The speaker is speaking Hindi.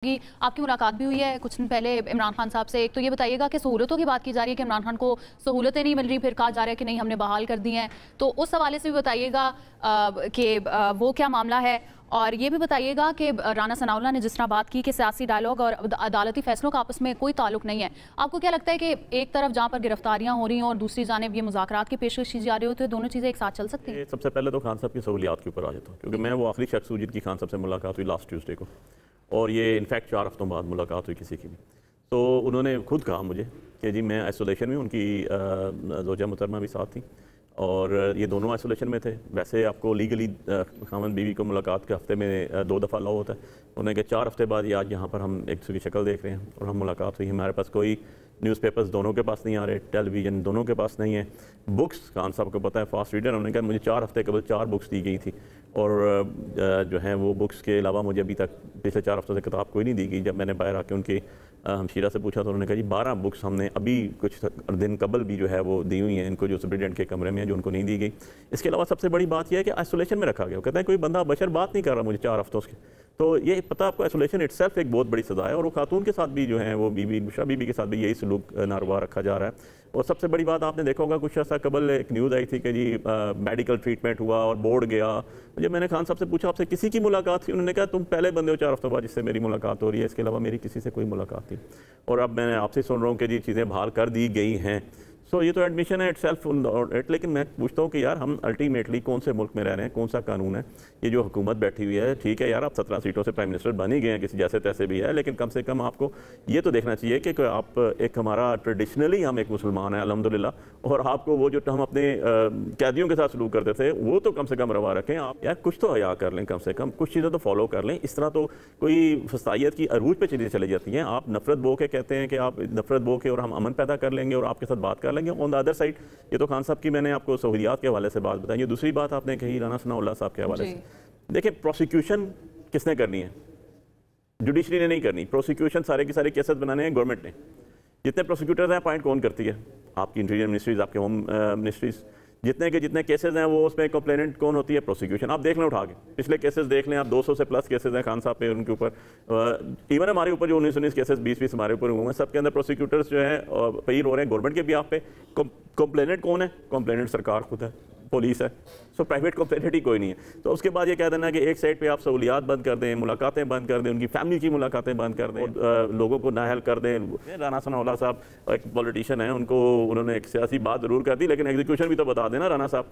की आपकी मुलाकात भी हुई है कुछ दिन पहले इमरान खान साहब से। एक तो ये बताइएगा कि सहूलतों की बात की जा रही है कि इमरान खान को सहूलतें नहीं मिल रही, फिर कहा जा रहा है कि नहीं हमने बहाल कर दी हैं, तो उस हवाले से भी बताइएगा कि वो क्या मामला है। और ये भी बताइएगा कि राना सनाउल्लाह ने जिस तरह बात की कि सियासी डायलॉग और अदालती फैसलों का आपस में कोई ताल्लुक नहीं है, आपको क्या लगता है कि एक तरफ जहाँ पर गिरफ्तारियाँ हो रही हैं और दूसरी जानिब ये मुज़ाकरात की पेशकश की जा रही हो, तो दोनों चीज़ें एक साथ चल सकती हैं? सबसे पहले तो खान साहब की सहूलियात के ऊपर आ जाता हूँ, क्योंकि मैं वो आखिरी शख्स हूँ जिनकी खान साहब से मुलाकात हुई लास्ट ट्यूसडे को, और ये इनफैक्ट 4 हफ्तों बाद मुलाकात हुई किसी की भी। तो उन्होंने खुद कहा मुझे कि जी मैं आइसोलेशन में, उनकी ज़ौजा मुहतरमा भी साथ थी और ये दोनों आइसोलेशन में थे। वैसे आपको लीगली खामन बीवी को मुलाकात के हफ्ते में 2 दफ़ा लॉ होता है। उन्होंने कहा 4 हफ्ते बाद ये आज यहाँ पर हम एक दूसरे की शक्ल देख रहे हैं और हम मुलाकात हुई। हमारे पास कोई न्यूज़पेपर्स दोनों के पास नहीं आ रहे, टेलीविज़न दोनों के पास नहीं है, बुक्स खान साहब को पता है फास्ट रीडर, उन्होंने कहा मुझे 4 हफ्ते कबल 4 बुक्स दी गई थी और जो है वो बुक्स के अलावा मुझे अभी तक पिछले 4 हफ्तों से किताब कोई नहीं दी गई। जब मैंने बाहर आके उनके हमशीरा से पूछा तो उन्होंने कहा जी 12 बुक्स हमने अभी कुछ दिन कबल भी जो है वो दी हुई हैं इनको, जो सुप्रिटेंडेंट के कमरे में है, जो उनको नहीं दी गई। इसके अलावा सबसे बड़ी बात यह है कि आइसोलेशन में रखा गया। वो कहते हैं कोई बंदा बशर बात नहीं कर रहा मुझे 4 हफ्तों से, तो ये पता आपको आइसोलेशन इटसेल्फ एक बहुत बड़ी सज़ा है। और वो खातून के साथ भी जो है वो बीबी बुशरा बीबी के साथ भी यही सलूक नारवा रखा जा रहा है। और सबसे बड़ी बात आपने देखा होगा कुछ अर्सा कबल एक न्यूज़ आई थी कि जी मेडिकल ट्रीटमेंट हुआ और बोर्ड गया। जब मैंने खान साहब से पूछा आपसे किसी की मुलाकात थी, उन्होंने कहा तुम पहले बंदे हो 4 हफ्तों बाद जिससे मेरी मुलाकात हो रही है, इसके अलावा मेरी किसी से कोई मुलाकात थी। और अब मैंने आपसे सुन रहा हूँ कि जी चीज़ें बहाल कर दी गई हैं। सो ये तो एडमिशन है इटसेल्फ, लेकिन मैं पूछता हूँ कि यार हम अल्टीमेटली कौन से मुल्क में रह रहे हैं, कौन सा कानून है? ये जो हुकूमत बैठी हुई है, ठीक है यार आप 17 सीटों से प्राइम मिनिस्टर बन ही गए हैं, किसी जैसे तैसे भी है, लेकिन कम से कम आपको ये तो देखना चाहिए कि आप एक हमारा ट्रेडिशनली हम एक मुसलमान हैं अल्हम्दुलिल्लाह, और आपको वो जो हम अपने कैदियों के साथ सलूक करते थे वो तो कम से कम रवा रखें। आप यार कुछ तो हया कर लें, कम से कम कुछ चीज़ें तो फॉलो कर लें। इस तरह तो कोई फसाइयत की अरूज पे चीज़ें चली जाती हैं। आप नफरत बो के कहते हैं कि आप नफरत बो के और हम अमन पैदा कर लेंगे और आपके साथ बात कर लेंगे। ऑन द अदर साइड ये तो खान साहब की मैंने आपको सहूलियात के हवाले से बात बताई। दूसरी बात आपने कही राना सनाउल्लाह साहब के हवाले से, देखिए प्रोसिक्यूशन किसने करनी है? जुडिशरी ने नहीं करनी। प्रोसिक्यूशन सारे के सारे केसेस बनाने हैं गवर्नमेंट ने। जितने प्रोसिक्यूटर्स हैं अपॉइंट कौन करती है? आपकी इंटीरियर मिनिस्ट्रीज, आपके होम मिनिस्ट्रीज। जितने केसेस हैं वो उसमें कंप्लेनेंट कौन होती है? प्रोसिक्यूशन। आप देख लें उठा के पिछले केसेस देख लें आप, 200 से प्लस केसेस हैं खान साहब पे, उनके ऊपर इवन हमारे ऊपर जो 19 केसेस 20 हमारे ऊपर हुए हैं, सबके अंदर प्रोसिक्यूटर्स जो है पेयर हो रहे हैं गवर्नमेंट के बिहाफ पे। कंप्लेनेंट कौन है? कंप्लेनेंट सरकार खुद है, पुलिस है। सो प्राइवेट कंप्लेनेंट ही कोई नहीं है। तो उसके बाद ये कह देना कि एक साइड पे आप सहूलियात बंद कर दें, मुलाकातें बंद कर दें, उनकी फैमिली की मुलाकातें बंद कर दें, और लोगों को नाअहल कर दें। राना सनाउल्लाह साहब एक पॉलिटिशियन है, उनको उन्होंने एक सियासी बात जरूर कर दी, लेकिन एग्जीक्यूशन भी तो बता देना राना साहब।